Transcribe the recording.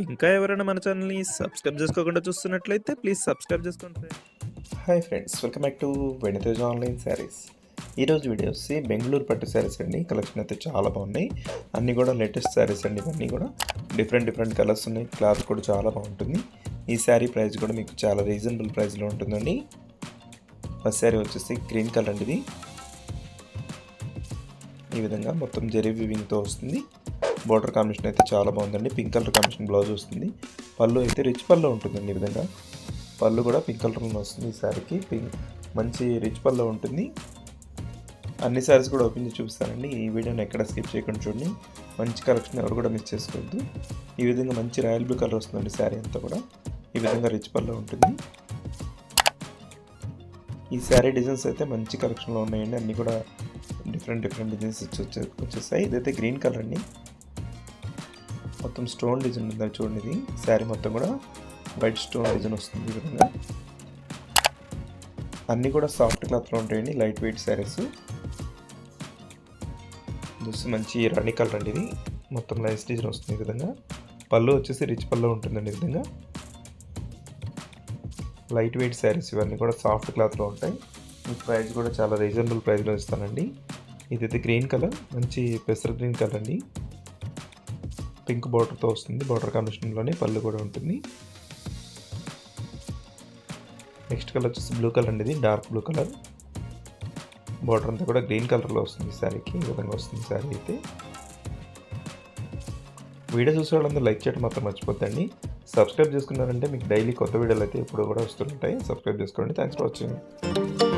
ఇంకా ఎవరైనా మన ఛానల్‌ని సబ్స్క్రైబ్ చేసుకోకుండా చూస్తున్నట్లయితే ప్లీజ్ సబ్స్క్రైబ్ చేసుకోండి friends. Hi friends, welcome back to Veniteja online sarees. ఈరోజు వీడియో వచ్చి బెంగళూరు పట్టు శారీస్ అండి. కలెక్షన్ అయితే చాలా బాగున్నాయి. అన్నీ కూడా లేటెస్ట్ శారీస్ అండి. ఇవన్నీ కూడా డిఫరెంట్ కలర్స్ ఉన్నాయి. క్లాత్ కూడా చాలా బాగుంటుంది. ఈ శారీ ప్రైస్ కూడా మీకు చాలా రీజనబుల్ ప్రైస్లో ఉంటుందండి. ఫస్ట్ శారీ వచ్చేసి గ్రీన్ కలర్ అండి. ఇది ఈ విధంగా మొత్తం జెరీ వీవింగ్తో వస్తుంది. బోర్డర్ కాంబినేషన్ అయితే చాలా బాగుందండి. పింక్ కలర్ కాంబినేషన్ బ్లౌజ్ వస్తుంది. పళ్ళు అయితే రిచ్ పళ్ళు ఉంటుందండి. ఈ విధంగా పళ్ళు కూడా పింక్ కలర్లో వస్తుంది. ఈ శారీకి మంచి రిచ్ పళ్ళు ఉంటుంది. అన్ని శారీస్ కూడా ఓపెన్ చేసి చూపిస్తానండి. ఈ వీడియోని ఎక్కడ స్కిప్ చేయకుండా చూడండి. మంచి కలెక్షన్ ఎవరు కూడా మిస్ చేసుకోవద్దు. ఈ విధంగా మంచి రాయల్ బ్లూ కలర్ వస్తుందండి. శారీ అంతా కూడా ఈ విధంగా రిచ్ పళ్ళు ఉంటుంది. ఈ శారీ డిజైన్స్ అయితే మంచి కలెక్షన్లో ఉన్నాయండి. అన్నీ కూడా డిఫరెంట్ డిజైన్స్ వచ్చేసాయి. ఇదైతే గ్రీన్ కలర్ అండి. మొత్తం స్టోన్ డిజైన్ ఉంది చూడండి. ఇది శారీ మొత్తం కూడా వైట్ స్టోన్ డిజైన్ వస్తుంది. ఈ విధంగా అన్నీ కూడా సాఫ్ట్ క్లాత్లో ఉంటాయండి. Light weight saris. చూస్తే మంచి రాణి కలర్ అండి. ఇది మొత్తం లైన్స్ డిజైన్ వస్తుంది. ఈ విధంగా పళ్ళు వచ్చేసి రిచ్ పళ్ళు ఉంటుందండి. ఈ విధంగా లైట్ వెయిట్ శారీస్ ఇవన్నీ కూడా సాఫ్ట్ క్లాత్లో ఉంటాయి. ఈ ప్రైస్ కూడా చాలా రీజనబుల్ ప్రైస్లో ఇస్తానండి. ఇదైతే గ్రీన్ కలర్, మంచి పెసర్ గ్రీన్ కలర్ అండి. పింక్ బార్డర్తో వస్తుంది. బార్డర్ కాంబినేషన్లోనే పళ్ళు కూడా ఉంటుంది. నెక్స్ట్ కలర్ వచ్చేసి బ్లూ కలర్ అండి. ఇది డార్క్ బ్లూ కలర్. బార్డర్ అంతా కూడా గ్రీన్ కలర్లో వస్తుంది శారీకి. ఈ విధంగా వస్తుంది శారీ అయితే. వీడియో చూసే వాళ్ళందరూ లైక్ చేయడం మాత్రం మర్చిపోద్దండి. సబ్స్క్రైబ్ చేసుకున్నారంటే మీకు డైలీ కొత్త వీడియోలు అయితే ఎప్పుడు కూడా వస్తుంటాయి. సబ్స్క్రైబ్ చేసుకోండి. Thanks for watching.